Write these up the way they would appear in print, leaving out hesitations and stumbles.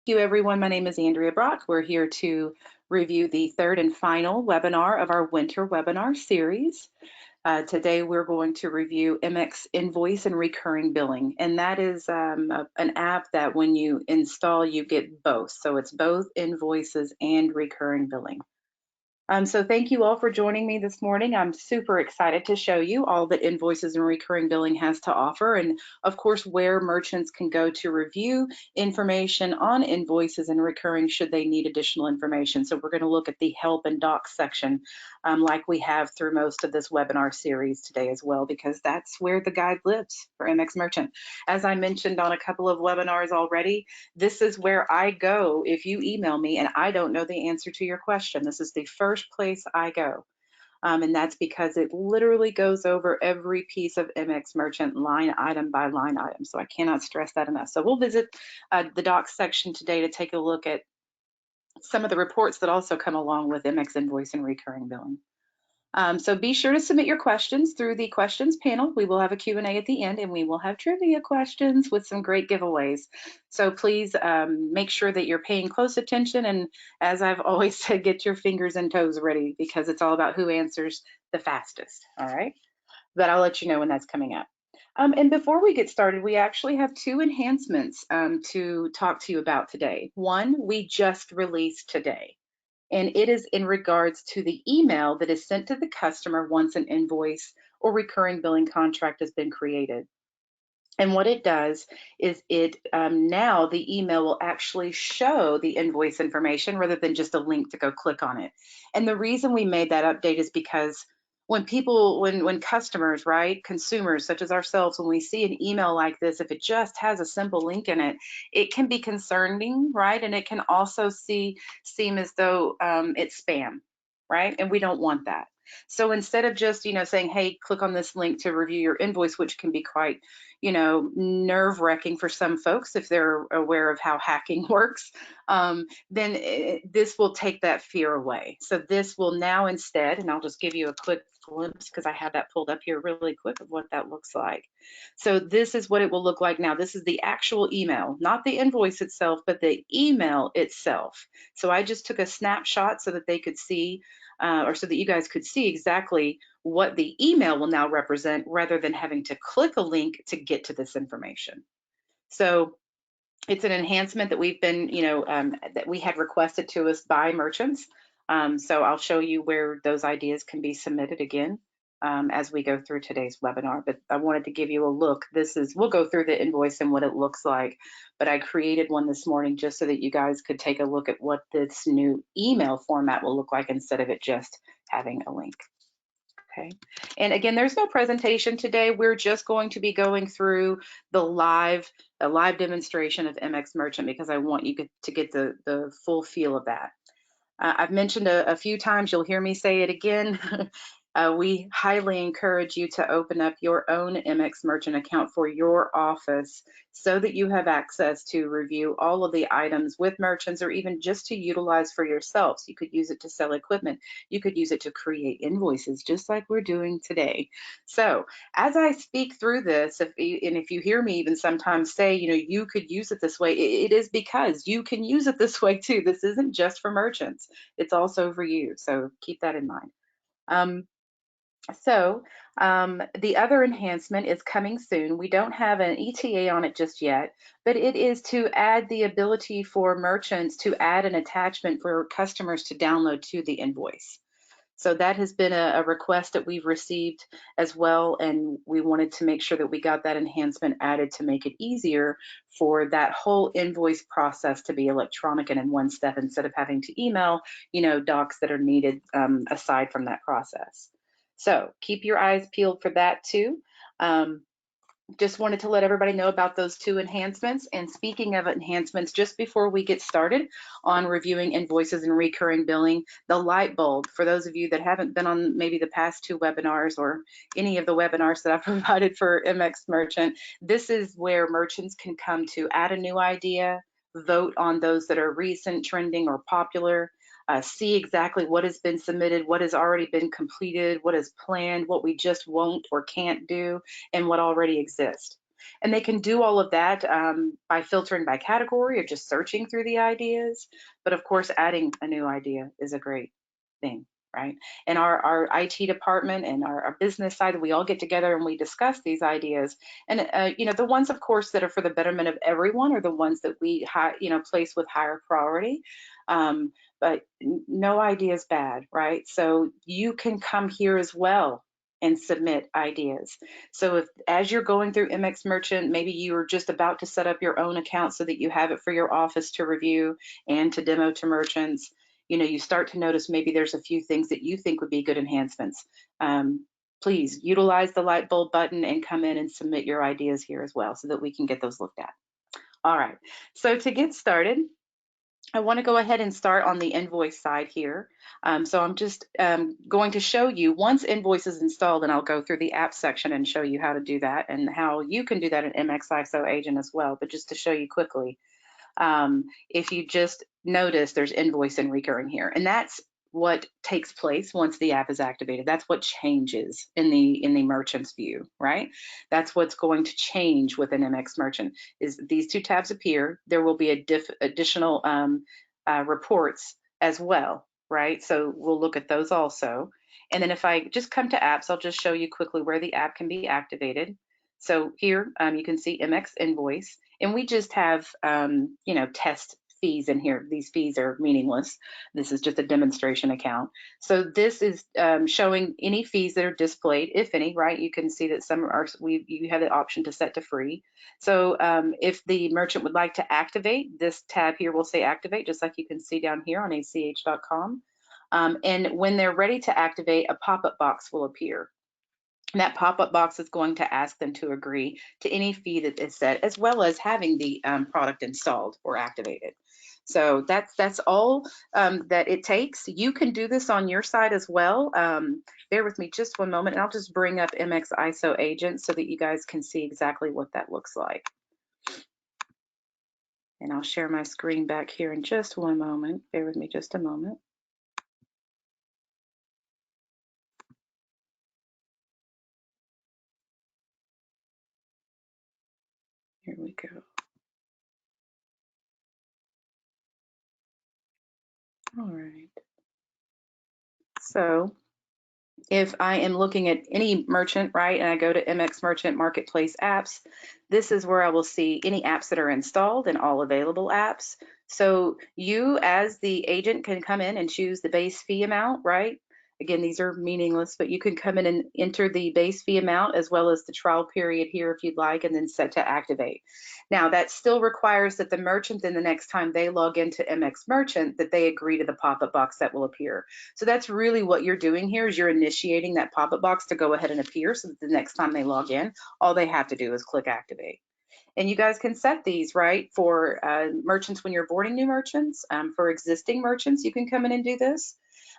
Thank you, everyone. My name is Andrea Brock. We're here to review the third and final webinar of our winter webinar series. Today, we're going to review MX Invoice and Recurring Billing, and that is an app that when you install, you get both. So it's both invoices and recurring billing. So thank you all for joining me this morning. I'm super excited to show you all that Invoices and Recurring Billing has to offer, and of course, where merchants can go to review information on invoices and recurring should they need additional information. So we're going to look at the Help and Docs section like we have through most of this webinar series today as well, because that's where the guide lives for MX Merchant. As I mentioned on a couple of webinars already, this is where I go if you email me and I don't know the answer to your question. This is the first place I go. And that's because it literally goes over every piece of MX Merchant line item by line item. So I cannot stress that enough. So we'll visit the docs section today to take a look at some of the reports that also come along with MX Invoice and Recurring Billing. So be sure to submit your questions through the questions panel. We will have a Q&A at the end, and we will have trivia questions with some great giveaways. So please make sure that you're paying close attention. And as I've always said, get your fingers and toes ready because it's all about who answers the fastest. All right. But I'll let you know when that's coming up. And before we get started, we actually have two enhancements to talk to you about today. One, we just released today, and it is in regards to the email that is sent to the customer once an invoice or recurring billing contract has been created. And what it does is it now the email will actually show the invoice information rather than just a link to go click on it. And the reason we made that update is because when customers, right, consumers such as ourselves, when we see an email like this, if it just has a simple link in it, it can be concerning, right? And it can also seem as though it's spam, right? And we don't want that. So instead of just, saying, hey, click on this link to review your invoice, which can be quite, nerve-wracking for some folks if they're aware of how hacking works, then this will take that fear away. So this will now instead, and I'll just give you a quick glimpse because I have that pulled up here really quick of what that looks like. So this is what it will look like now. This is the actual email, not the invoice itself, but the email itself. So I just took a snapshot so that they could see or so that you guys could see exactly what the email will now represent rather than having to click a link to get to this information. So it's an enhancement that we've been, that we had requested to us by merchants. So I'll show you where those ideas can be submitted again as we go through today's webinar. But I wanted to give you a look. We'll go through the invoice and what it looks like, but I created one this morning just so that you guys could take a look at what this new email format will look like instead of it just having a link. Okay, and again, there's no presentation today. We're just going to be going through a live demonstration of MX Merchant because I want you to get the full feel of that. I've mentioned a few times, you'll hear me say it again. We highly encourage you to open up your own MX Merchant account for your office so that you have access to review all of the items with merchants or even just to utilize for yourselves. You could use it to sell equipment. You could use it to create invoices just like we're doing today. So as I speak through this, and if you hear me even sometimes say, you could use it this way, it is because you can use it this way too. This isn't just for merchants. It's also for you. So keep that in mind. The other enhancement is coming soon. We don't have an ETA on it just yet, but it is to add the ability for merchants to add an attachment for customers to download to the invoice. So that has been a request that we've received as well, and we wanted to make sure that we got that enhancement added to make it easier for that whole invoice process to be electronic and in one step instead of having to email, docs that are needed aside from that process. So keep your eyes peeled for that too. Just wanted to let everybody know about those two enhancements. And speaking of enhancements, just before we get started on reviewing invoices and recurring billing, the light bulb, for those of you that haven't been on maybe the past two webinars or any of the webinars that I've provided for MX Merchant, this is where merchants can come to add a new idea, vote on those that are recent, trending, or popular, see exactly what has been submitted, what has already been completed, what is planned, what we just won't or can't do, and what already exists. And they can do all of that by filtering by category or just searching through the ideas. But of course, adding a new idea is a great thing, right? And our IT department and our business side, we all get together and we discuss these ideas. And the ones, of course, that are for the betterment of everyone are the ones that we place with higher priority. Um, but no idea is bad, right? So you can come here as well and submit ideas. So if as you're going through MX Merchant, maybe you are just about to set up your own account so that you have it for your office to review and to demo to merchants, you start to notice maybe there's a few things that you think would be good enhancements. Please utilize the light bulb button and come in and submit your ideas here as well so that we can get those looked at. All right, so to get started, I want to go ahead and start on the invoice side here. So I'm just going to show you once Invoice is installed, and I'll go through the app section and show you how to do that and how you can do that in MX ISO agent as well. But just to show you quickly, if you just notice there's invoice and recurring here, and that's what takes place once the app is activated. That's what changes in the merchant's view, right? That's what's going to change with an MX merchant is these two tabs appear. There will be additional reports as well, right? So we'll look at those also. And then if I just come to apps, I'll just show you quickly where the app can be activated. So here you can see MX Invoice, and we just have test fees in here. These fees are meaningless. This is just a demonstration account. So this is showing any fees that are displayed, if any, right? You can see that some are, you have the option to set to free. So if the merchant would like to activate, this tab here will say activate, just like you can see down here on ach.com. And when they're ready to activate, a pop-up box will appear. And that pop-up box is going to ask them to agree to any fee that is set, as well as having the product installed or activated. So that's all that it takes. You can do this on your side as well. Bear with me just one moment, and I'll just bring up MX ISO agent so that you guys can see exactly what that looks like. And I'll share my screen back here in just one moment. Bear with me just a moment. Here we go. All right. So if I am looking at any merchant, right, and I go to MX Merchant Marketplace apps, this is where I will see any apps that are installed and all available apps. So you as the agent can come in and choose the base fee amount, right? Again, these are meaningless, but you can come in and enter the base fee amount as well as the trial period here if you'd like, and then set to activate. Now, that still requires that the merchant, then the next time they log into MX Merchant, that they agree to the pop-up box that will appear. So that's really what you're doing here is you're initiating that pop-up box to go ahead and appear so that the next time they log in, all they have to do is click activate. And you guys can set these, right, for merchants when you're boarding new merchants. For existing merchants, you can come in and do this.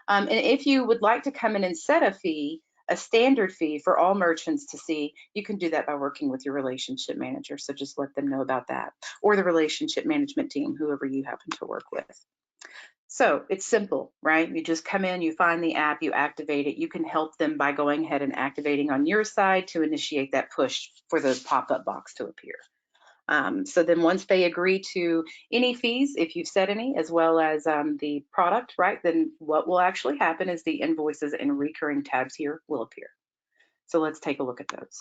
And if you would like to come in and set a fee, a standard fee for all merchants to see, you can do that by working with your relationship manager. So just let them know about that, or the relationship management team, whoever you happen to work with. So it's simple, right? You just come in, you find the app, you activate it. You can help them by going ahead and activating on your side to initiate that push for the pop-up box to appear. So then once they agree to any fees, if you've set any, as well as the product, right, then what will actually happen is the invoices and recurring tabs here will appear. So let's take a look at those.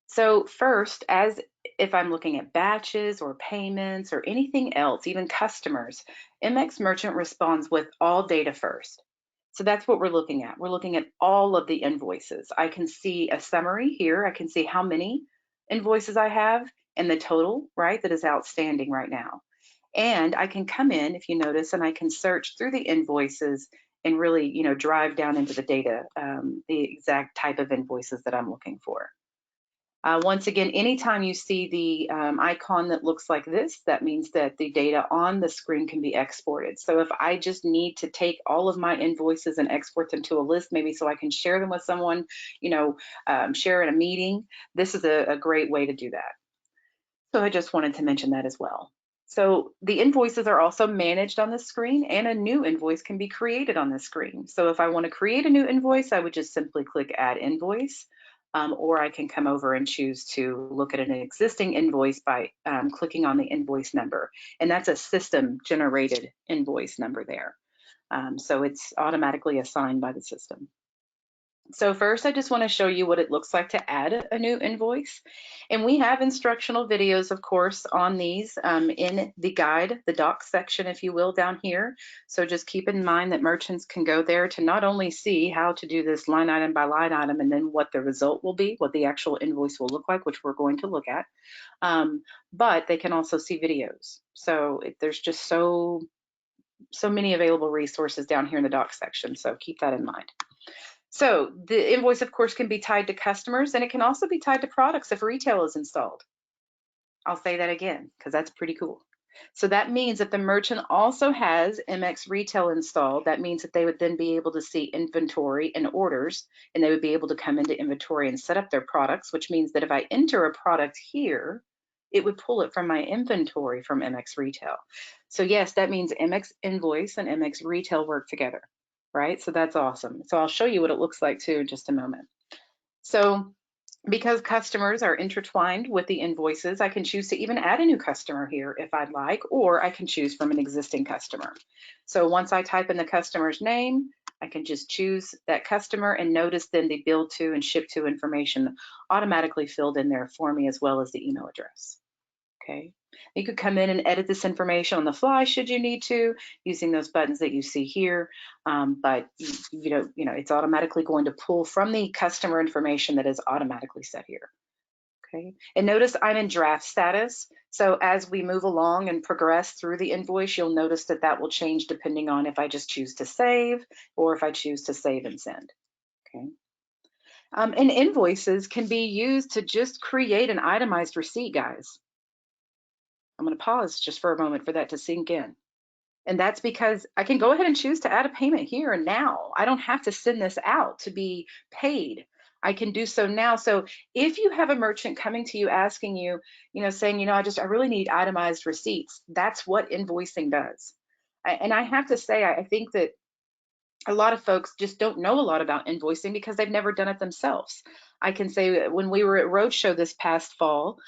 So first, as if I'm looking at batches or payments or anything else, even customers, MX Merchant responds with all data first. So that's what we're looking at. We're looking at all of the invoices. I can see a summary here. I can see how many invoices I have and the total, right, that is outstanding right now. And I can come in, if you notice, and I can search through the invoices and really, drive down into the data, the exact type of invoices that I'm looking for. Once again, anytime you see the icon that looks like this, that means that the data on the screen can be exported. So if I just need to take all of my invoices and export them to a list, maybe so I can share them with someone, share in a meeting, this is a great way to do that. So I just wanted to mention that as well. So the invoices are also managed on the screen, and a new invoice can be created on the screen. So if I want to create a new invoice, I would just simply click Add Invoice. or I can come over and choose to look at an existing invoice by clicking on the invoice number. And that's a system generated invoice number there. So it's automatically assigned by the system. So first, I just want to show you what it looks like to add a new invoice. And we have instructional videos, of course, on these in the guide, the docs section, if you will, down here. So just keep in mind that merchants can go there to not only see how to do this line item by line item and then what the result will be, what the actual invoice will look like, which we're going to look at, but they can also see videos. So there's just so many available resources down here in the docs section. So keep that in mind. So the invoice, of course, can be tied to customers, and it can also be tied to products if retail is installed. I'll say that again, because that's pretty cool. So that means that the merchant also has MX Retail installed. That means that they would then be able to see inventory and orders, and they would be able to come into inventory and set up their products, which means that if I enter a product here, it would pull it from my inventory from MX Retail. So yes, that means MX Invoice and MX Retail work together. Right? So that's awesome. So I'll show you what it looks like too in just a moment. So because customers are intertwined with the invoices, I can choose to even add a new customer here if I'd like, or I can choose from an existing customer. So once I type in the customer's name, I can just choose that customer and notice then the bill to and ship to information automatically filled in there for me as well as the email address. Okay. You could come in and edit this information on the fly should you need to, using those buttons that you see here. But it's automatically going to pull from the customer information that is automatically set here. Okay. And notice I'm in draft status. So as we move along and progress through the invoice, you'll notice that that will change depending on if I just choose to save or if I choose to save and send. Okay. And invoices can be used to just create an itemized receipt, guys. I'm going to pause just for a moment for that to sink in. And that's because I can go ahead and choose to add a payment here and now. I don't have to send this out to be paid. I can do so now. So if you have a merchant coming to you asking you, saying, I really need itemized receipts, that's what invoicing does. And I have to say, I think that a lot of folks just don't know a lot about invoicing because they've never done it themselves. I can say when we were at Roadshow this past fall,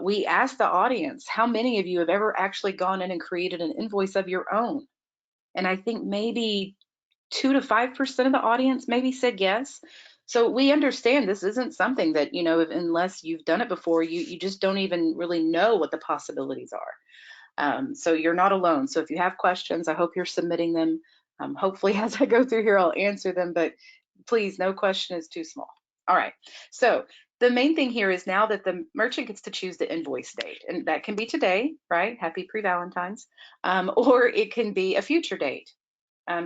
we asked the audience, how many of you have ever actually gone in and created an invoice of your own? And I think maybe 2 to 5% of the audience maybe said yes. So we understand this isn't something that, unless you've done it before, you just don't even really know what the possibilities are. So you're not alone. So if you have questions, I hope you're submitting them. Hopefully as I go through here, I'll answer them, but please, no question is too small. All right, so the main thing here is now that the merchant gets to choose the invoice date, and that can be today, right? Happy pre-Valentine's, or it can be a future date.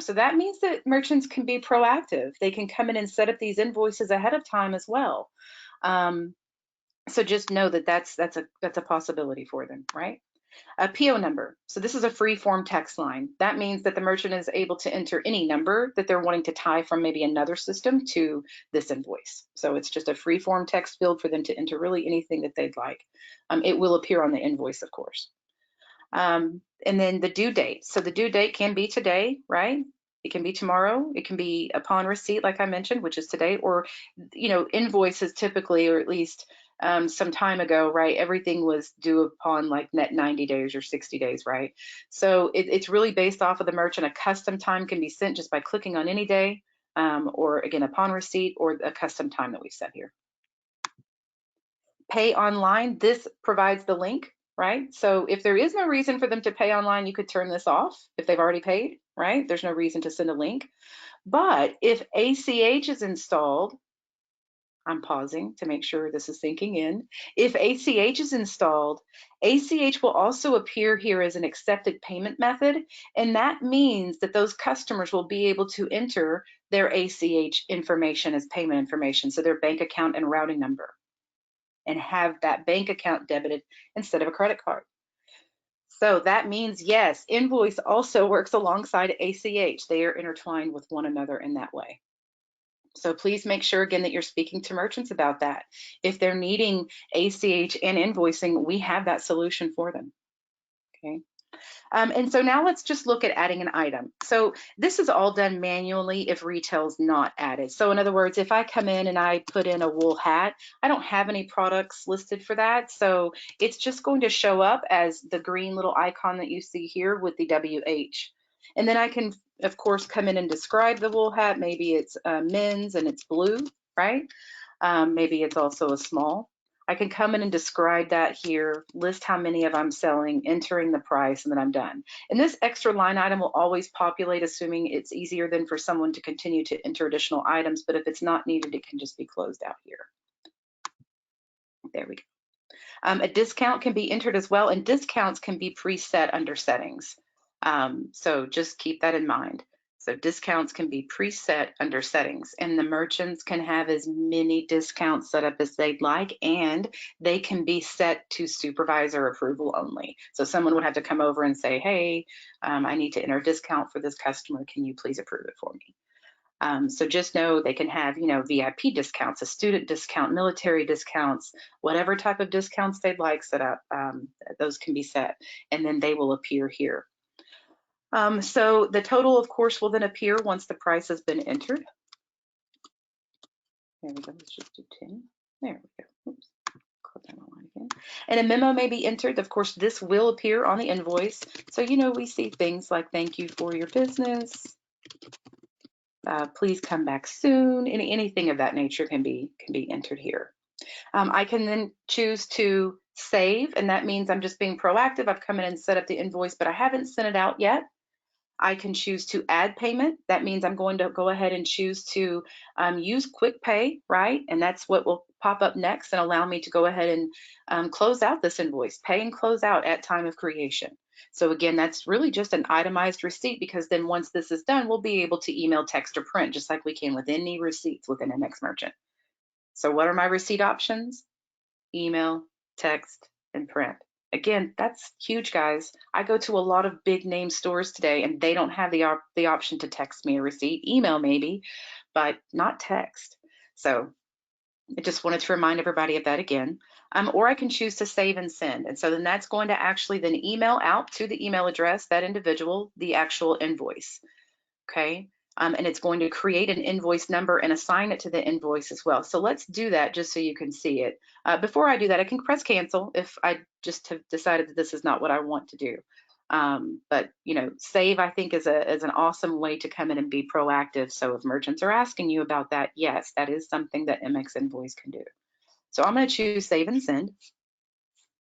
So that means that merchants can be proactive. They can come in and set up these invoices ahead of time as well. So just know that that's a possibility for them, right? A PO number. So this is a free form text line. That means that the merchant is able to enter any number that they're wanting to tie from maybe another system to this invoice. So it's just a free form text field for them to enter really anything that they'd like. It will appear on the invoice, of course. And then the due date. So the due date can be today, right? It can be tomorrow. It can be upon receipt, like I mentioned, which is today, or, invoices typically, or at least some time ago, right? Everything was due upon like net 90 days or 60 days, right? So it's really based off of the merchant. A custom time can be sent just by clicking on any day, or again, upon receipt, or a custom time that we've set here. Pay online, this provides the link, right? So if there is no reason for them to pay online, you could turn this off if they've already paid, right? There's no reason to send a link. But if ACH is installed, I'm pausing to make sure this is sinking in. If ACH is installed, ACH will also appear here as an accepted payment method, and that means that those customers will be able to enter their ACH information as payment information, so their bank account and routing number, and have that bank account debited instead of a credit card. So that means, yes, Invoice also works alongside ACH. They are intertwined with one another in that way. So please make sure, again, that you're speaking to merchants about that. If they're needing ACH and invoicing, we have that solution for them. Okay. And so now let's just look at adding an item. So this is all done manually if retail's not added. So in other words, if I come in and I put in a wool hat, I don't have any products listed for that. So it's just going to show up as the green little icon that you see here with the WH. And then I can, of course, come in and describe the wool hat. Maybe it's men's and it's blue, right? Maybe it's also a small. I can come in and describe that here, list how many of I'm selling, entering the price, and then I'm done. And this extra line item will always populate, assuming it's easier than for someone to continue to enter additional items. But if it's not needed, it can just be closed out here. There we go. A discount can be entered as well, and discounts can be preset under settings. So just keep that in mind. So discounts can be preset under settings, and the merchants can have as many discounts set up as they'd like, and they can be set to supervisor approval only. So someone would have to come over and say, hey, I need to enter a discount for this customer. Can you please approve it for me? So just know they can have, VIP discounts, a student discount, military discounts, whatever type of discounts they'd like set up, those can be set, and then they will appear here. So the total, of course, will then appear once the price has been entered. There we go, let's just do 10. There we go, oops, click on the line again. And a memo may be entered. Of course, this will appear on the invoice. So, we see things like, thank you for your business. Please come back soon. Anything of that nature can be entered here. I can then choose to save, and that means I'm just being proactive. I've come in and set up the invoice, but I haven't sent it out yet. I can choose to add payment. That means I'm going to go ahead and choose to use quick pay, right? And that's what will pop up next and allow me to go ahead and close out this invoice, pay and close out at time of creation. So again, that's really just an itemized receipt, because then once this is done, we'll be able to email, text, or print just like we can with any receipts within MX Merchant. So what are my receipt options? Email, text, and print. Again, that's huge, guys. I go to a lot of big name stores today, and they don't have the option to text me a receipt. Email maybe, but not text. So I just wanted to remind everybody of that again. Or I can choose to save and send. And so then that's going to actually then email out to the email address, that individual, the actual invoice. Okay. And it's going to create an invoice number and assign it to the invoice as well. So let's do that just so you can see it. Before I do that, I can press cancel if I just have decided that this is not what I want to do. But save, I think, is an awesome way to come in and be proactive. So if merchants are asking you about that, yes, that is something that MX Invoice can do. So I'm going to choose save and send.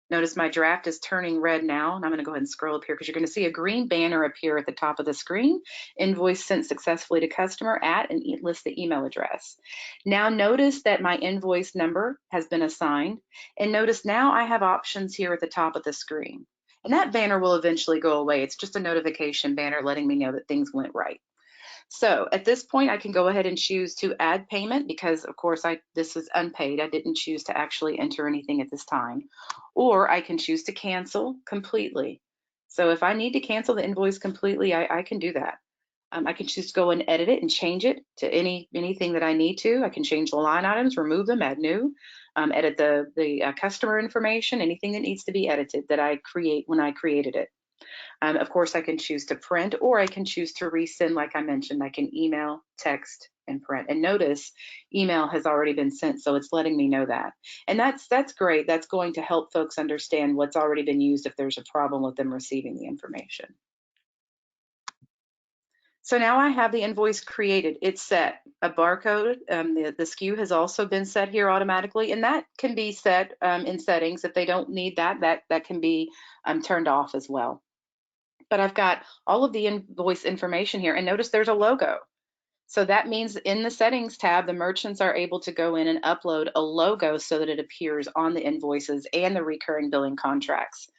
Notice my draft is turning red now, and I'm going to go ahead and scroll up here because you're going to see a green banner appear at the top of the screen. Invoice sent successfully to customer at, and list the email address. Now notice that my invoice number has been assigned, and notice now I have options here at the top of the screen. And that banner will eventually go away. It's just a notification banner letting me know that things went right. So at this point, I can go ahead and choose to add payment because, of course, this is unpaid. I didn't choose to actually enter anything at this time. Or I can choose to cancel completely. So if I need to cancel the invoice completely, I can do that. I can choose to go and edit it and change it to anything that I need to. I can change the line items, remove them, add new, edit the customer information, anything that needs to be edited that I create when I created it. Of course, I can choose to print, or I can choose to resend. Like I mentioned, I can email, text, and print. And notice email has already been sent, so it's letting me know that. And that's great. That's going to help folks understand what's already been used if there's a problem with them receiving the information. So now I have the invoice created. It's set. A barcode, the SKU has also been set here automatically, and that can be set in settings. If they don't need that can be turned off as well. But I've got all of the invoice information here, and notice there's a logo. So that means in the settings tab, the merchants are able to go in and upload a logo so that it appears on the invoices and the recurring billing contracts.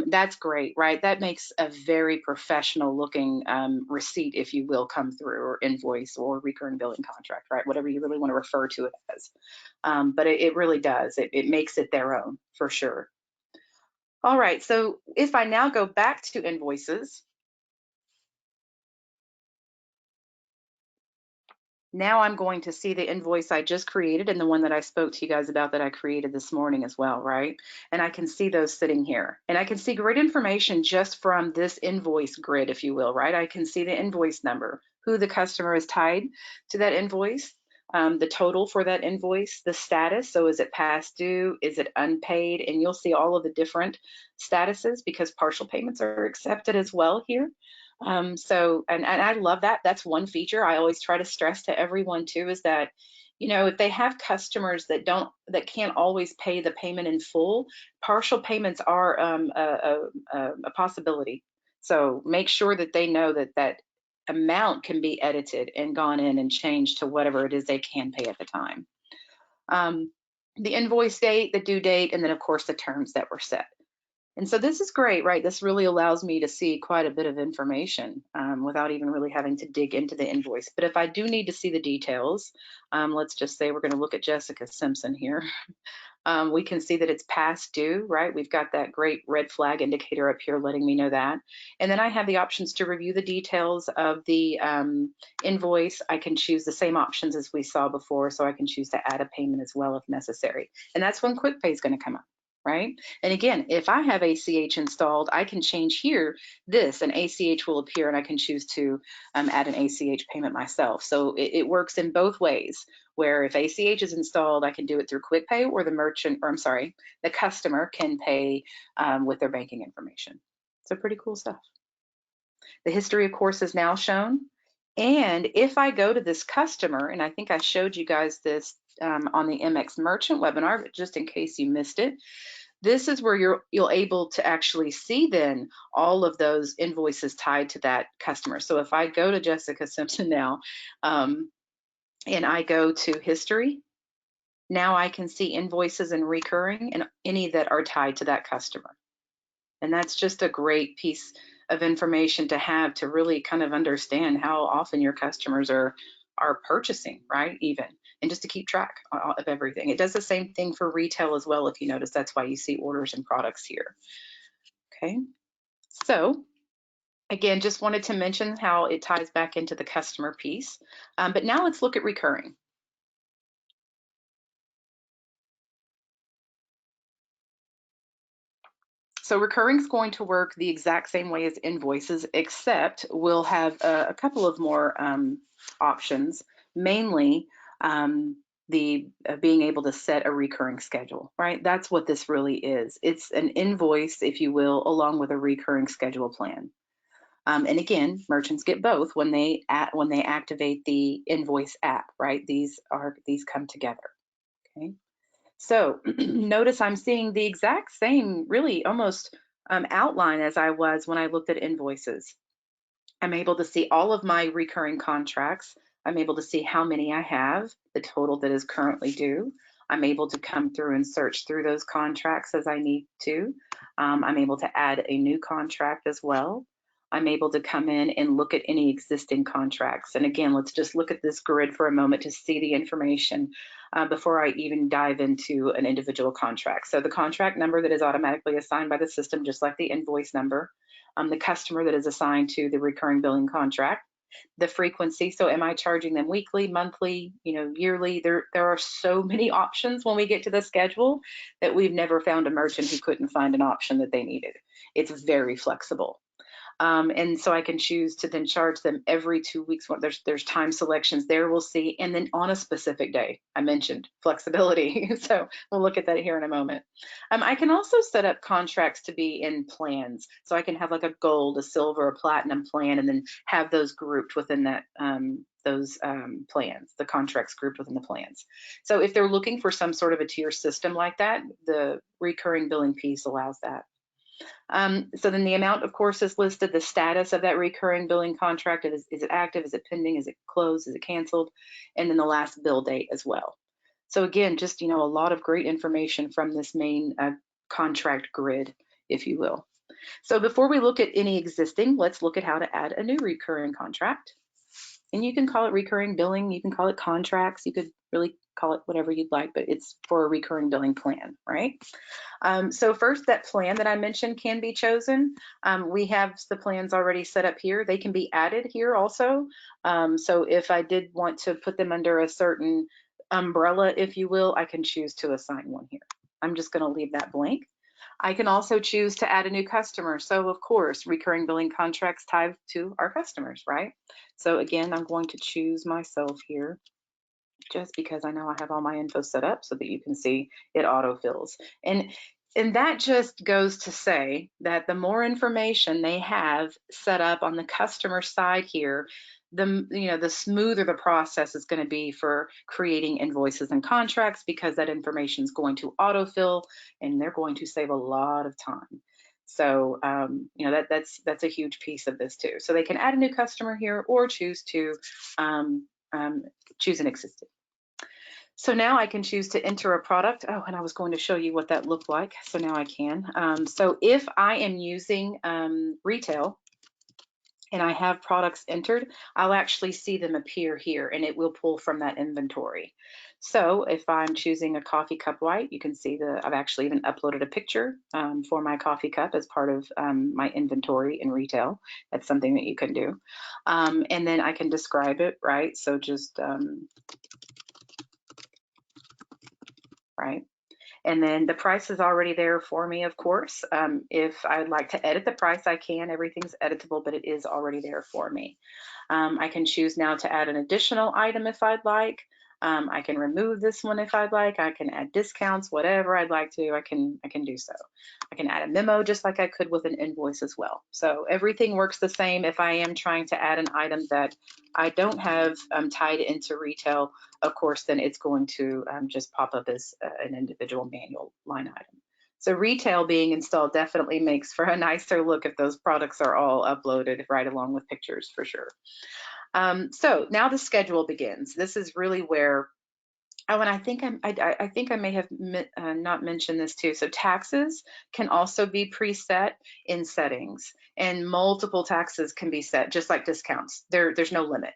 That's great, right? That makes a very professional looking receipt, if you will, come through, or invoice or recurring billing contract, right? Whatever you really want to refer to it as. But it really does. It makes it their own for sure. All right, so if I now go back to invoices, Now I'm going to see the invoice I just created and the one that I spoke to you guys about that I created this morning as well, right? And I can see those sitting here. And I can see great information just from this invoice grid, if you will, right? I can see the invoice number, who the customer is tied to that invoice, the total for that invoice, the status. So is it past due? Is it unpaid? And you'll see all of the different statuses because partial payments are accepted as well here. And I love that. That's one feature I always try to stress to everyone too, is that, you know, if they have customers that can't always pay the payment in full, partial payments are a possibility. So make sure that they know that that amount can be edited and gone in and changed to whatever it is they can pay at the time. The invoice date, the due date, and then of course the terms that were set. And so this is great, right? This really allows me to see quite a bit of information without even really having to dig into the invoice. But if I do need to see the details, let's just say we're going to look at Jessica Simpson here. We can see that it's past due, right? We've got that great red flag indicator up here letting me know that. And then I have the options to review the details of the invoice. I can choose the same options as we saw before, so I can choose to add a payment as well if necessary. And that's when QuickPay is going to come up. Right? And again, if I have ACH installed, I can change here this, and ACH will appear, and I can choose to add an ACH payment myself. So it works in both ways, where if ACH is installed, I can do it through QuickPay, or the customer can pay with their banking information. So pretty cool stuff. The history, of course, is now shown. And if I go to this customer, and I think I showed you guys this on the MX Merchant webinar, but just in case you missed it, this is where you'll able to actually see then all of those invoices tied to that customer. So if I go to Jessica Simpson now, and I go to history, now I can see invoices and recurring and any that are tied to that customer. And that's just a great piece of information to have to really kind of understand how often your customers are purchasing, right? Even, and just to keep track of everything. It does the same thing for retail as well. If you notice, that's why you see orders and products here. Okay, so again, just wanted to mention how it ties back into the customer piece. But now let's look at recurring. So recurring is going to work the exact same way as invoices, except we'll have a couple of more options, mainly the being able to set a recurring schedule, right? That's what this really is. It's an invoice, if you will, along with a recurring schedule plan. And again, merchants get both when they activate the Invoice app, right? These come together. Okay. So notice I'm seeing the exact same, really almost outline as I was when I looked at invoices. I'm able to see all of my recurring contracts. I'm able to see how many I have, the total that is currently due. I'm able to come through and search through those contracts as I need to. I'm able to add a new contract as well. I'm able to come in and look at any existing contracts. And again, let's just look at this grid for a moment to see the information before I even dive into an individual contract. So the contract number that is automatically assigned by the system, just like the invoice number, the customer that is assigned to the recurring billing contract, the frequency. So am I charging them weekly, monthly, yearly? There are so many options when we get to the schedule that we've never found a merchant who couldn't find an option that they needed. It's very flexible. And so I can choose to then charge them every 2 weeks. There's time selections there we'll see, and then on a specific day. I mentioned flexibility, so we'll look at that here in a moment. I can also set up contracts to be in plans, so I can have like a gold, a silver, a platinum plan, and then have those grouped within that plans, the contracts grouped within the plans. So if they're looking for some sort of a tier system like that, the recurring billing piece allows that. So then the amount, of course, is listed, the status of that recurring billing contract. Is it active? Is it pending? Is it closed? Is it canceled? And then the last bill date as well. So again, just, a lot of great information from this main contract grid, if you will. So before we look at any existing, let's look at how to add a new recurring contract. And you can call it recurring billing. You can call it contracts. You could really call it whatever you'd like, but it's for a recurring billing plan, right? So first, that plan that I mentioned can be chosen. We have the plans already set up here. They can be added here also. So if I did want to put them under a certain umbrella, if you will, I can choose to assign one here. I'm just going to leave that blank. I can also choose to add a new customer. So of course, recurring billing contracts tied to our customers, right? So again, I'm going to choose myself here just because I know I have all my info set up so that you can see it autofills. And that just goes to say that the more information they have set up on the customer side here, the smoother the process is going to be for creating invoices and contracts, because that information is going to autofill and they're going to save a lot of time. So that's a huge piece of this too. So they can add a new customer here or choose to choose an existing. So now I can choose to enter a product. Oh, and I was going to show you what that looked like. So now I can. So if I am using retail and I have products entered, I'll actually see them appear here and it will pull from that inventory. So if I'm choosing a coffee cup white, you can see I've actually even uploaded a picture for my coffee cup as part of my inventory in retail. That's something that you can do. And then I can describe it, right? So just right. And then the price is already there for me, of course. If I'd like to edit the price, I can. Everything's editable, but it is already there for me. I can choose now to add an additional item if I'd like. I can remove this one if I'd like. I can add discounts, whatever I'd like to, I can do so. I can add a memo just like I could with an invoice as well. So everything works the same. If I am trying to add an item that I don't have tied into retail, of course, then it's going to just pop up as an individual manual line item. So retail being installed definitely makes for a nicer look if those products are all uploaded right along with pictures, for sure. So now the schedule begins. This is really where, oh, and I think I may have not mentioned this too. So taxes can also be preset in settings, and multiple taxes can be set, just like discounts. There's no limit.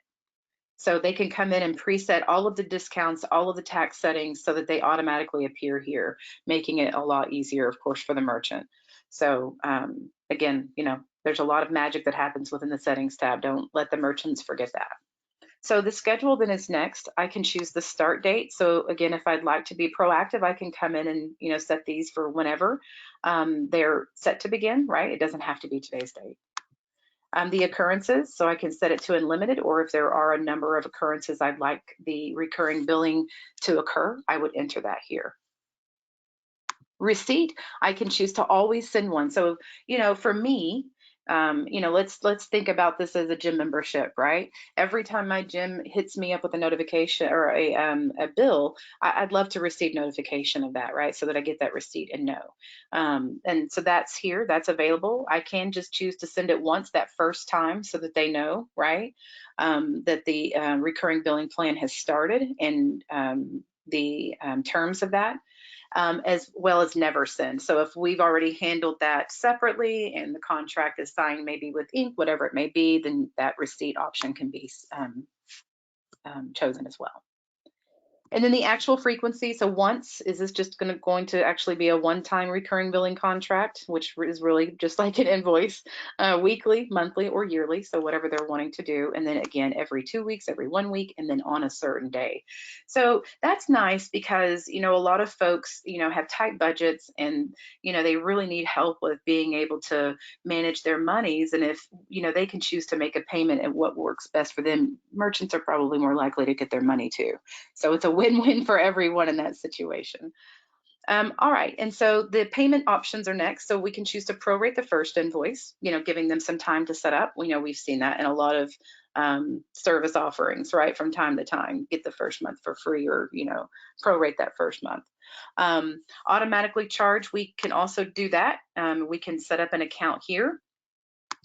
So they can come in and preset all of the discounts, all of the tax settings so that they automatically appear here, making it a lot easier, of course, for the merchant. So again, there's a lot of magic that happens within the settings tab. Don't let the merchants forget that. So the schedule then is next. I can choose the start date. So again, if I'd like to be proactive, I can come in and set these for whenever they're set to begin, right? It doesn't have to be today's date. The occurrences, so I can set it to unlimited, or if there are a number of occurrences I'd like the recurring billing to occur, I would enter that here. Receipt, I can choose to always send one. So, for me, let's think about this as a gym membership, right? Every time my gym hits me up with a notification or a bill, I'd love to receive notification of that, right? So that I get that receipt and know. And so that's here, that's available. I can just choose to send it once that first time so that they know, right? That the recurring billing plan has started and the terms of that. As well as never send. So if we've already handled that separately and the contract is signed maybe with ink, whatever it may be, then that receipt option can be chosen as well. And then the actual frequency, so once, is this just going to actually be a one-time recurring billing contract, which is really just like an invoice, weekly, monthly, or yearly, so whatever they're wanting to do. And then again, every 2 weeks, every 1 week, and then on a certain day. So that's nice because, a lot of folks, have tight budgets and, they really need help with being able to manage their monies. And if, they can choose to make a payment at what works best for them, merchants are probably more likely to get their money too. So it's a win-win for everyone in that situation. All right, and so the payment options are next. So we can choose to prorate the first invoice, giving them some time to set up. We've seen that in a lot of service offerings, right? From time to time, get the first month for free or, prorate that first month. Automatically charge, we can also do that. We can set up an account here,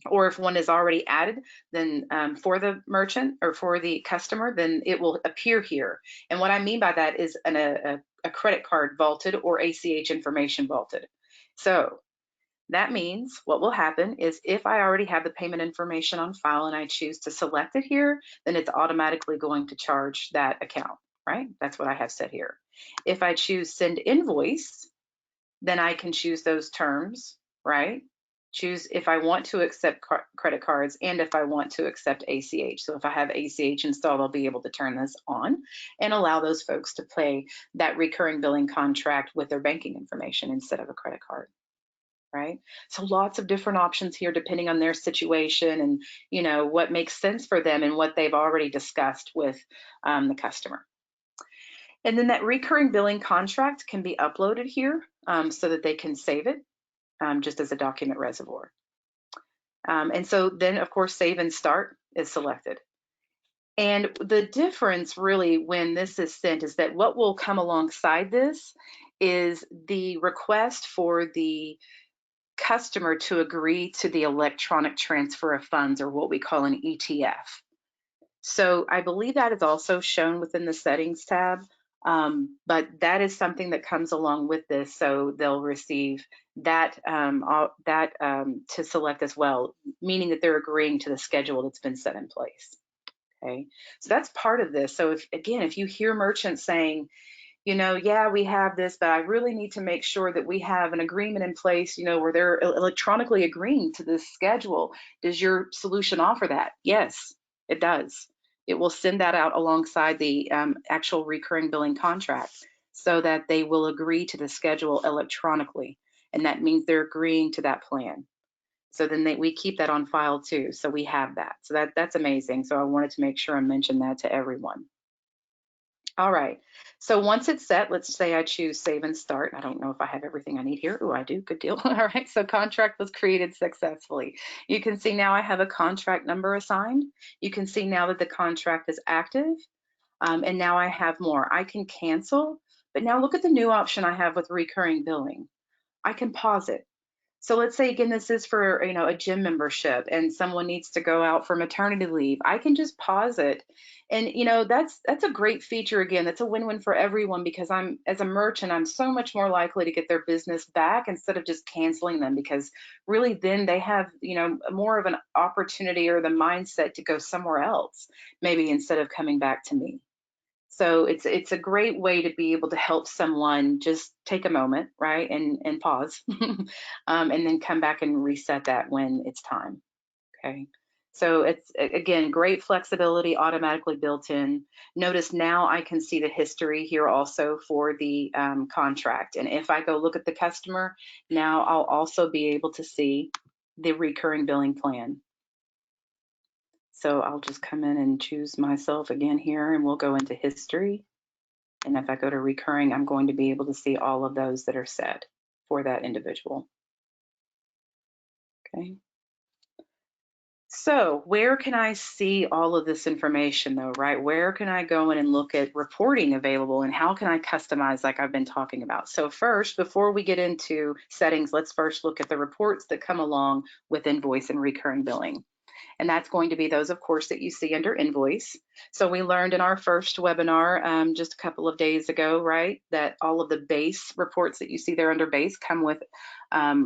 or if one is already added, then for the merchant or for the customer, then it will appear here. And what I mean by that is a credit card vaulted or ACH information vaulted. So that means what will happen is if I already have the payment information on file and I choose to select it here, then it's automatically going to charge that account. right? That's what I have set here. If I choose send invoice, then I can choose those terms, right? Choose if I want to accept credit cards and if I want to accept ACH. So if I have ACH installed, I'll be able to turn this on and allow those folks to pay that recurring billing contract with their banking information instead of a credit card, right? So lots of different options here depending on their situation and what makes sense for them and what they've already discussed with the customer. And then that recurring billing contract can be uploaded here so that they can save it just as a document reservoir. And so then, of course, save and start is selected. And the difference really when this is sent is that what will come alongside this is the request for the customer to agree to the electronic transfer of funds, or what we call an ETF. So I believe that is also shown within the settings tab, but that is something that comes along with this. So they'll receive that to select as well, meaning that they're agreeing to the schedule that's been set in place. Okay, so that's part of this. So if you hear merchants saying, yeah, we have this, but I really need to make sure that we have an agreement in place, where they're electronically agreeing to this schedule. Does your solution offer that? Yes, it does. It will send that out alongside the actual recurring billing contract so that they will agree to the schedule electronically. And that means they're agreeing to that plan. So then we keep that on file too. So we have that. So that's amazing. So I wanted to make sure I mentioned that to everyone. All right, so once it's set, let's say I choose save and start. I don't know if I have everything I need here. Oh, I do, good deal. All right, so contract was created successfully. You can see now I have a contract number assigned. You can see now that the contract is active, and now I have more. I can cancel, but now look at the new option I have with recurring billing. I can pause it. So let's say again, this is for a gym membership and someone needs to go out for maternity leave. I can just pause it. And that's a great feature. Again, that's a win-win for everyone because I'm, as a merchant, I'm so much more likely to get their business back instead of just canceling them, because really then they have more of an opportunity or the mindset to go somewhere else, maybe instead of coming back to me. So it's a great way to be able to help someone just take a moment, right, and pause, and then come back and reset that when it's time. Okay. So it's again great flexibility, automatically built in. Notice now I can see the history here also for the contract, and if I go look at the customer, now I'll also be able to see the recurring billing plan. So I'll just come in and choose myself again here, and we'll go into history. And if I go to recurring, I'm going to be able to see all of those that are set for that individual. Okay. So where can I see all of this information though, right? Where can I go in and look at reporting available, and how can I customize like I've been talking about? So first, before we get into settings, let's first look at the reports that come along with invoice and recurring billing. And that's going to be those, of course, that you see under Invoice. So we learned in our first webinar just a couple of days ago, right, that all of the base reports that you see there under base come with are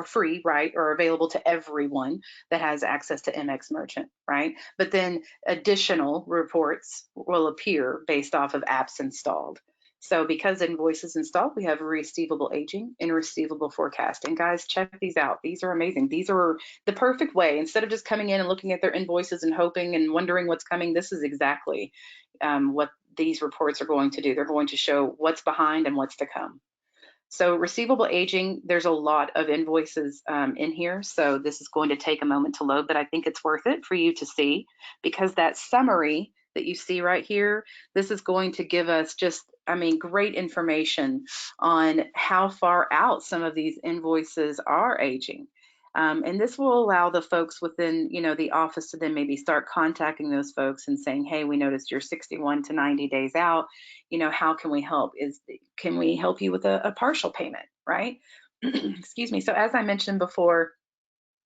free, right, or available to everyone that has access to MX Merchant, right? But then additional reports will appear based off of apps installed. So because Invoice is installed, we have receivable aging and receivable forecast. And guys, check these out. These are amazing. These are the perfect way. Instead of just coming in and looking at their invoices and hoping and wondering what's coming, this is exactly what these reports are going to do. They're going to show what's behind and what's to come. So receivable aging, there's a lot of invoices in here. So this is going to take a moment to load, but I think it's worth it for you to see, because that summary that you see right here, this is going to give us just, great information on how far out some of these invoices are aging. And this will allow the folks within, the office to then maybe start contacting those folks and saying, hey, we noticed you're 61 to 90 days out. How can we help? Can we help you with a partial payment, right? Excuse me. So as I mentioned before,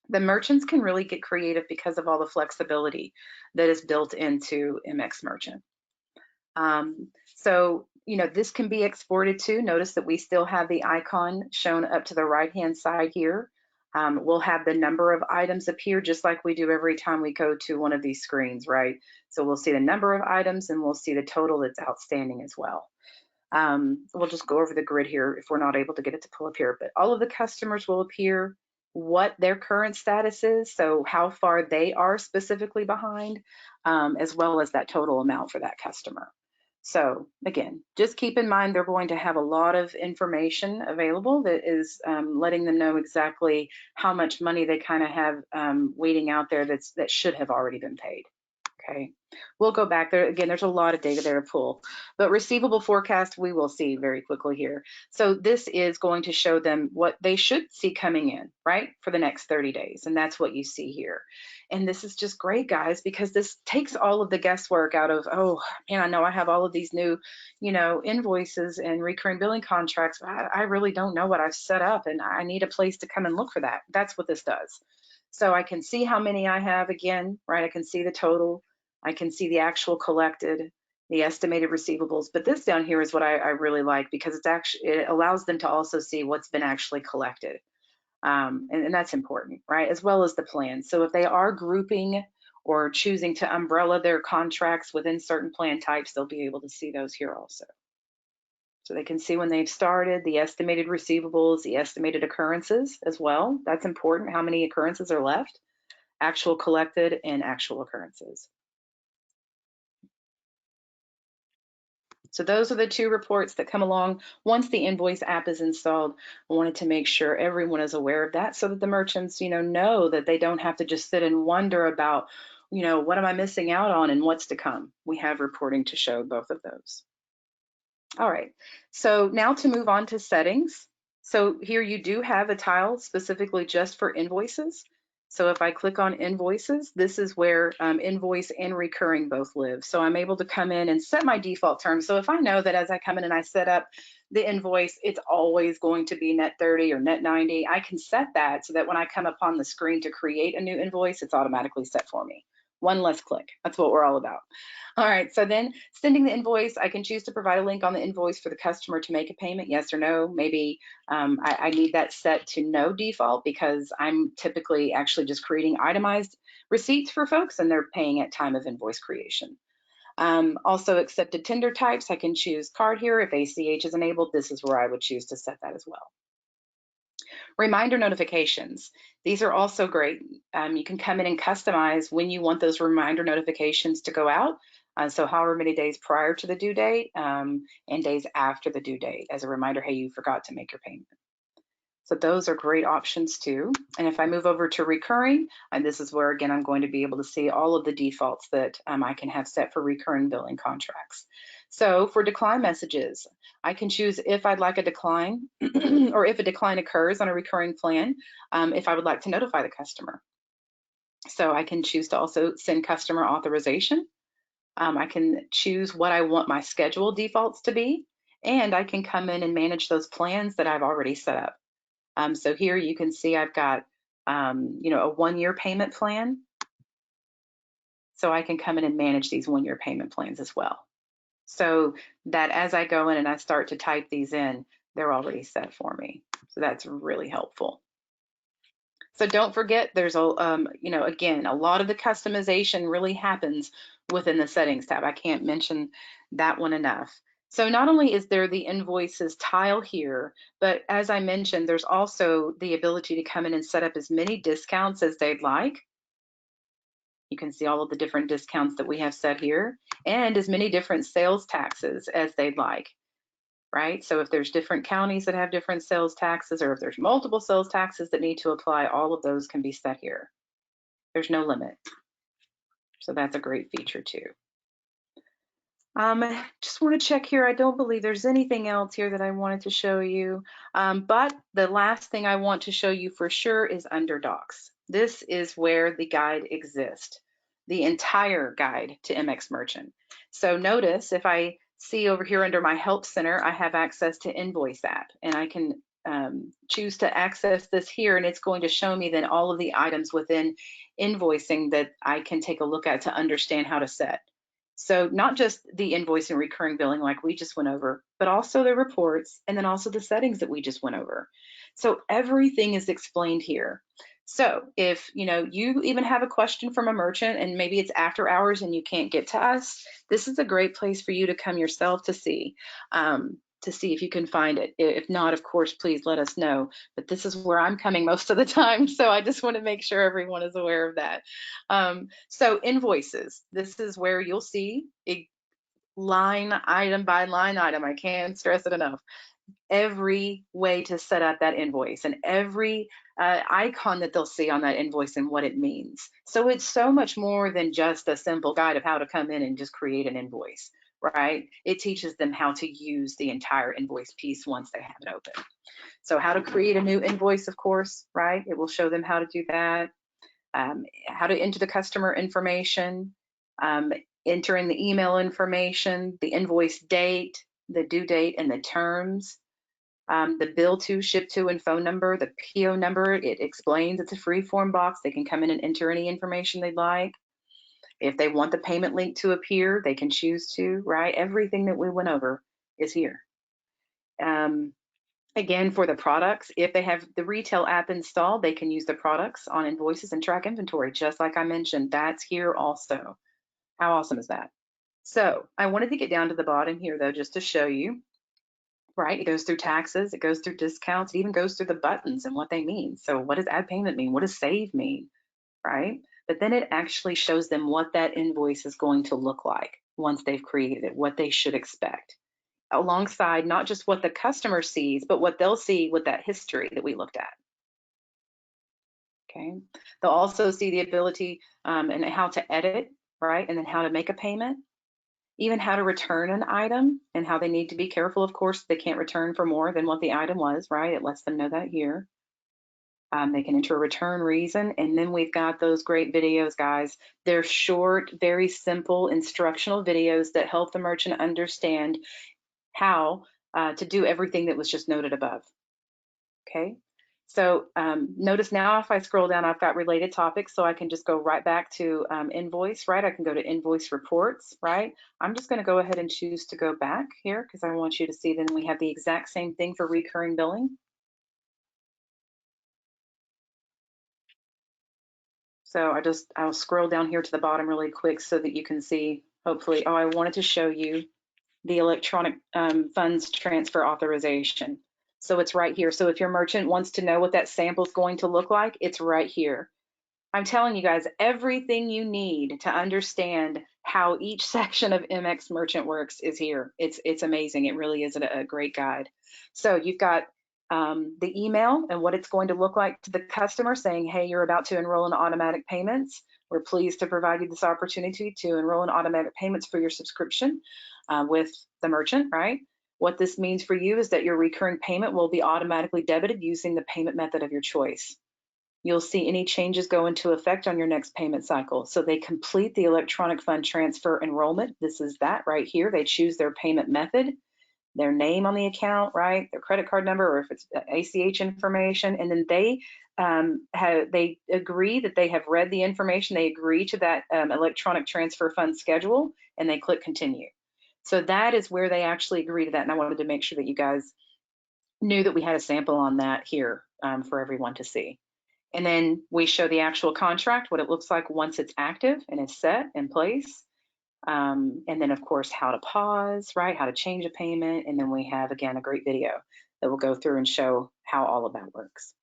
the merchants can really get creative because of all the flexibility that is built into MX Merchant. So, this can be exported too. Notice that we still have the icon shown up to the right-hand side here. We'll have the number of items appear just like we do every time we go to one of these screens, right? So we'll see the number of items and we'll see the total that's outstanding as well. We'll just go over the grid here if we're not able to get it to pull up here, but all of the customers will appear, what their current status is, so how far they are specifically behind, as well as that total amount for that customer. So again, just keep in mind they're going to have a lot of information available that is letting them know exactly how much money they kind of have waiting out there that should have already been paid. Okay, we'll go back there. Again, there's a lot of data there to pull, but receivable forecast we will see very quickly here. So this is going to show them what they should see coming in, right, for the next 30 days. And that's what you see here. And this is just great, guys, because this takes all of the guesswork out of, oh, man, I know I have all of these new, invoices and recurring billing contracts, but I really don't know what I've set up and I need a place to come and look for that. That's what this does. So I can see how many I have again, right? I can see the total. I can see the actual collected, the estimated receivables, but this down here is what I really like because it allows them to also see what's been actually collected. And that's important, right? As well as the plan. So if they are grouping or choosing to umbrella their contracts within certain plan types, they'll be able to see those here also. So they can see when they've started, the estimated receivables, the estimated occurrences as well. That's important, how many occurrences are left, actual collected and actual occurrences. So those are the two reports that come along once the Invoice app is installed. I wanted to make sure everyone is aware of that so that the merchants, know that they don't have to just sit and wonder about, what am I missing out on and what's to come. We have reporting to show both of those. All right, so now to move on to settings. So here you do have a tile specifically just for invoices. So if I click on invoices, this is where invoice and recurring both live. So I'm able to come in and set my default terms. So if I know that as I come in and I set up the invoice, it's always going to be net 30 or net 90, I can set that so that when I come upon the screen to create a new invoice, it's automatically set for me. One less click. That's what we're all about. All right, so then sending the invoice, I can choose to provide a link on the invoice for the customer to make a payment, yes or no. Maybe I need that set to no default because I'm typically actually just creating itemized receipts for folks and they're paying at time of invoice creation. Also accepted tender types, I can choose card here. If ACH is enabled, this is where I would choose to set that as well. Reminder notifications. These are also great. You can come in and customize when you want those reminder notifications to go out. So however many days prior to the due date and days after the due date as a reminder, hey, you forgot to make your payment. So those are great options too. And if I move over to recurring, and this is where, again, I'm going to be able to see all of the defaults that I can have set for recurring billing contracts. So for decline messages, I can choose if I'd like a decline or if a decline occurs on a recurring plan, if I would like to notify the customer. So I can choose to also send customer authorization. I can choose what I want my schedule defaults to be, and I can come in and manage those plans that I've already set up. So here you can see I've got, a 1-year payment plan. So I can come in and manage these 1-year payment plans as well. So that as I go in and I start to type these in, they're already set for me. So that's really helpful. So don't forget, there's again, a lot of the customization really happens within the settings tab. I can't mention that one enough. So not only is there the invoices tile here, but as I mentioned, there's also the ability to come in and set up as many discounts as they'd like. You can see all of the different discounts that we have set here and as many different sales taxes as they'd like. Right? So if there's different counties that have different sales taxes, or if there's multiple sales taxes that need to apply, all of those can be set here. There's no limit. So that's a great feature too. Just want to check here. I don't believe there's anything else here that I wanted to show you. But the last thing I want to show you for sure is under docs. This is where the guide exists, the entire guide to MX Merchant. So notice if I see over here under my help center, I have access to Invoice app, and I can choose to access this here, and it's going to show me then all of the items within invoicing that I can take a look at to understand how to set. So not just the invoice and recurring billing like we just went over, but also the reports and then also the settings that we just went over. So everything is explained here. So if you even have a question from a merchant and maybe it's after hours and you can't get to us, this is a great place for you to come yourself to see if you can find it. If not, of course, please let us know. But this is where I'm coming most of the time, so I just want to make sure everyone is aware of that. So invoices, this is where you'll see a line item by line item. I can't stress it enough. Every way to set up that invoice and every icon that they'll see on that invoice and what it means. So it's so much more than just a simple guide of how to come in and just create an invoice, right? It teaches them how to use the entire invoice piece once they have it open. So how to create a new invoice, of course, right? It will show them how to do that, how to enter the customer information, um, enter in the email information, the invoice date, the due date, and the terms. The bill to, ship to, and phone number, the PO number, it explains it's a free form box. They can come in and enter any information they'd like. If they want the payment link to appear, they can choose to, right? Everything that we went over is here. Again, for the products, if they have the retail app installed, they can use the products on invoices and track inventory, just like I mentioned. That's here also. How awesome is that? So I wanted to get down to the bottom here, though, just to show you. Right, it goes through taxes, it goes through discounts, it even goes through the buttons and what they mean. So what does add payment mean? What does save mean? Right? But then it actually shows them what that invoice is going to look like once they've created it, what they should expect, alongside not just what the customer sees, but what they'll see with that history that we looked at. Okay. They'll also see the ability and how to edit, right? And then how to make a payment, even how to return an item and how they need to be careful. Of course, they can't return for more than what the item was, right? It lets them know that here. They can enter a return reason. And then we've got those great videos, guys. They're short, very simple instructional videos that help the merchant understand how to do everything that was just noted above. Okay. So notice now if I scroll down, I've got related topics, so I can just go right back to invoice, right? I can go to invoice reports, right? I'm just going to go ahead and choose to go back here because I want you to see then we have the exact same thing for recurring billing. So I'll scroll down here to the bottom really quick so that you can see, hopefully, oh, I wanted to show you the electronic funds transfer authorization. So it's right here. So if your merchant wants to know what that sample is going to look like, it's right here. I'm telling you guys, everything you need to understand how each section of MX Merchant works is here. It's amazing. It really is a great guide. So you've got the email and what it's going to look like to the customer saying, hey, you're about to enroll in automatic payments. We're pleased to provide you this opportunity to enroll in automatic payments for your subscription with the merchant, right? What this means for you is that your recurring payment will be automatically debited using the payment method of your choice. You'll see any changes go into effect on your next payment cycle. So they complete the electronic fund transfer enrollment. This is that right here. They choose their payment method, their name on the account, right? Their credit card number, or if it's ACH information, and then they agree that they have read the information. They agree to that electronic transfer fund schedule, and they click continue. So that is where they actually agree to that. And I wanted to make sure that you guys knew that we had a sample on that here for everyone to see. And then we show the actual contract, what it looks like once it's active and is set in place. And then, of course, how to pause, right? How to change a payment. And then we have, again, a great video that will go through and show how all of that works.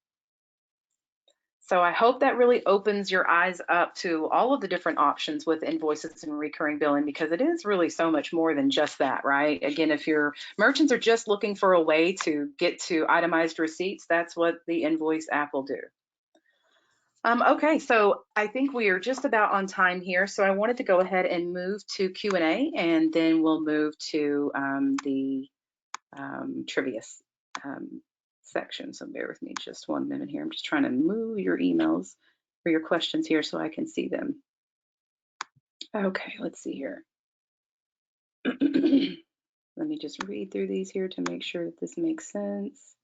So I hope that really opens your eyes up to all of the different options with invoices and recurring billing, because it is really so much more than just that, right? Again, if your merchants are just looking for a way to get to itemized receipts, that's what the Invoice app will do. Okay, so I think we are just about on time here. So I wanted to go ahead and move to Q&A, and then we'll move to the trivia section. So bear with me just 1 minute here. I'm just trying to move your emails or your questions here so I can see them. Okay, let's see here. Let me just read through these here to make sure that this makes sense.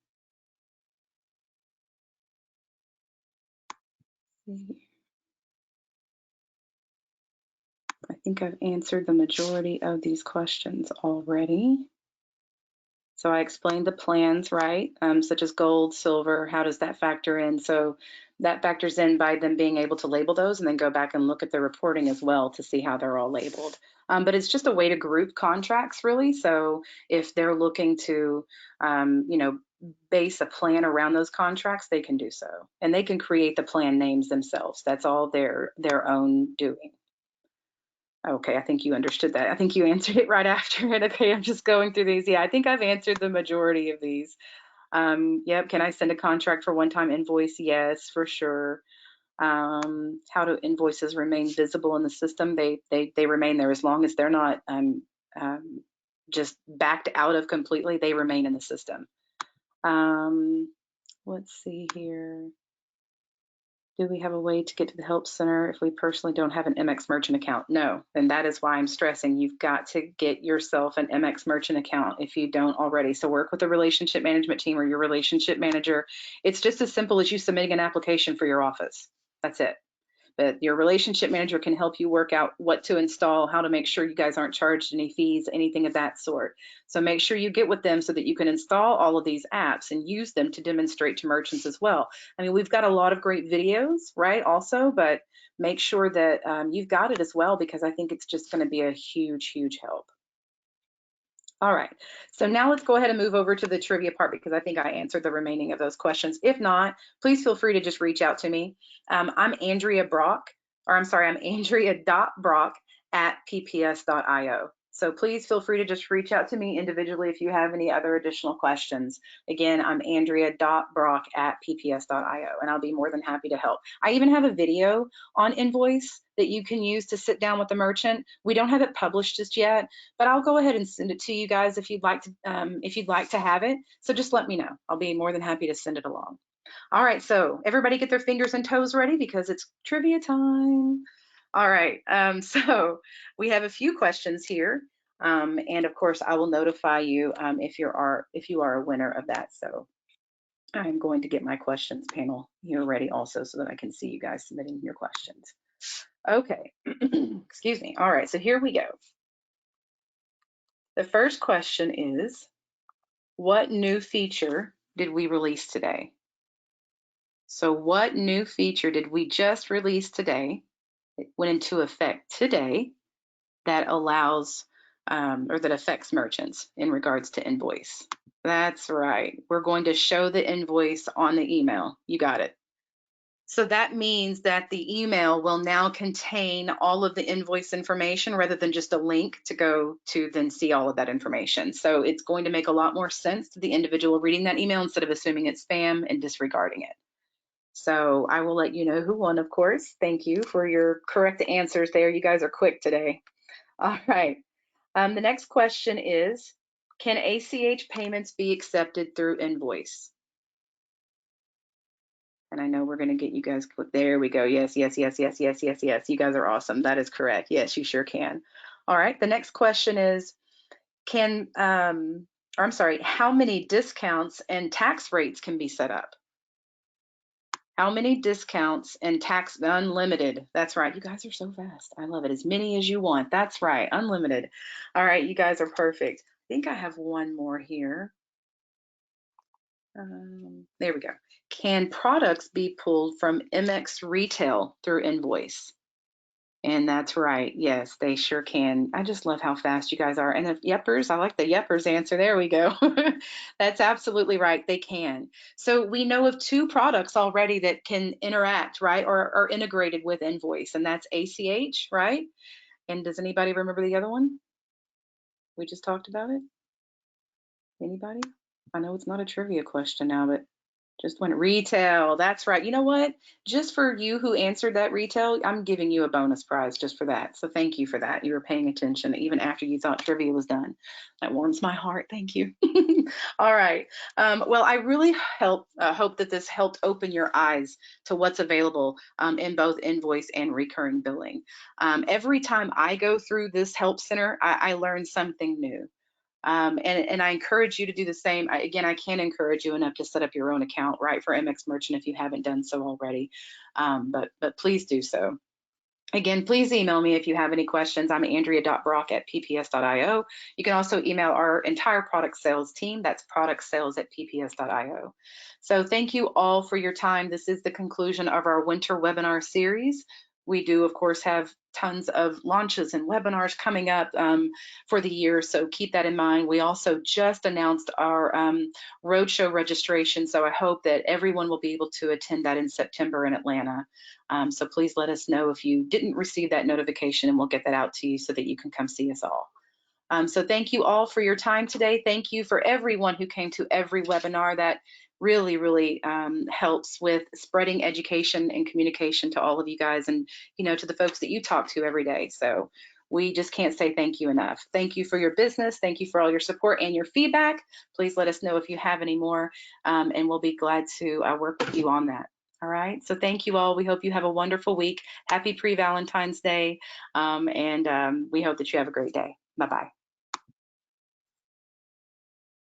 I think I've answered the majority of these questions already. So I explained the plans, right? Such as gold, silver, how does that factor in? So that factors in by them being able to label those and then go back and look at their reporting as well to see how they're all labeled. But it's just a way to group contracts, really. So if they're looking to, base a plan around those contracts, they can do so. And they can create the plan names themselves. That's all their own doing. Okay, I think you understood that. I think you answered it right after it. Okay, I'm just going through these. Yeah, I think I've answered the majority of these. Yep, can I send a contract for one-time invoice? Yes, for sure. How do invoices remain visible in the system? They remain there as long as they're not um, just backed out of completely. They remain in the system. Let's see here. Do we have a way to get to the help center if we personally don't have an MX Merchant account? No, and that is why I'm stressing you've got to get yourself an MX Merchant account if you don't already. So work with a relationship management team or your relationship manager. It's just as simple as you submitting an application for your office. That's it. But your relationship manager can help you work out what to install, how to make sure you guys aren't charged any fees, anything of that sort. So make sure you get with them so that you can install all of these apps and use them to demonstrate to merchants as well. I mean, we've got a lot of great videos, right, also, but make sure that you've got it as well, because I think it's just going to be a huge, huge help. All right, so now let's go ahead and move over to the trivia part, because I think I answered the remaining of those questions. If not, please feel free to just reach out to me. I'm Andrea Brock, or I'm sorry, I'm Andrea.Brock at pps.io. So please feel free to just reach out to me individually if you have any other additional questions. Again, I'm Andrea.Brock at pps.io, and I'll be more than happy to help. I even have a video on Invoice that you can use to sit down with the merchant. We don't have it published just yet, but I'll go ahead and send it to you guys if you'd like to have it. So just let me know. I'll be more than happy to send it along. All right, so everybody get their fingers and toes ready because it's trivia time. All right, so we have a few questions here, and of course I will notify you if you are a winner of that. So I'm going to get my questions panel here ready also so that I can see you guys submitting your questions. Okay, excuse me. All right, so here we go. The first question is, what new feature did we release today? So what new feature did we just release today? It went into effect today that allows or that affects merchants in regards to invoice. That's right. We're going to show the invoice on the email. You got it. So that means that the email will now contain all of the invoice information rather than just a link to go to then see all of that information. So it's going to make a lot more sense to the individual reading that email instead of assuming it's spam and disregarding it. So I will let you know who won, of course. Thank you for your correct answers there. You guys are quick today. All right. The next question is, can ACH payments be accepted through Invoice? And I know we're going to get you guys, there we go. Yes, yes, yes, yes, yes, yes, yes. You guys are awesome. That is correct. Yes, you sure can. All right. The next question is, how many discounts and tax rates can be set up? How many discounts and tax, unlimited. That's right. You guys are so fast. I love it. As many as you want. That's right. Unlimited. All right. You guys are perfect. I think I have one more here. There we go. Can products be pulled from MX Retail through Invoice? And that's right. Yes, they sure can. I just love how fast you guys are. And the yeppers, I like the yeppers answer. There we go. That's absolutely right. They can. So we know of two products already that can interact, right, or are integrated with Invoice, and that's ACH, right? And does anybody remember the other one? We just talked about it. Anybody? I know it's not a trivia question now, but just went retail. That's right. You know what? Just for you who answered that retail, I'm giving you a bonus prize just for that. So thank you for that. You were paying attention even after you thought trivia was done. That warms my heart. Thank you. All right. Well, I really hope that this helped open your eyes to what's available in both invoice and recurring billing. Every time I go through this help center, I learn something new. And I encourage you to do the same. Again, I can't encourage you enough to set up your own account, right, for MX Merchant if you haven't done so already. But please do so. Again, please email me if you have any questions. I'm andrea.brock@pps.io. You can also email our entire product sales team. That's productsales@pps.io. So thank you all for your time. This is the conclusion of our winter webinar series. We do, of course, have tons of launches and webinars coming up for the year, so keep that in mind. We also just announced our roadshow registration, so I hope that everyone will be able to attend that in September in Atlanta. So please let us know if you didn't receive that notification, and we'll get that out to you so that you can come see us all. So thank you all for your time today. Thank you for everyone who came to every webinar. That really, really helps with spreading education and communication to all of you guys, and to the folks that you talk to every day. So we just can't say thank you enough. Thank you for your business. Thank you for all your support and your feedback. Please let us know if you have any more, and we'll be glad to work with you on that. All right. So thank you all. We hope you have a wonderful week. Happy pre-Valentine's Day. And we hope that you have a great day. Bye-bye.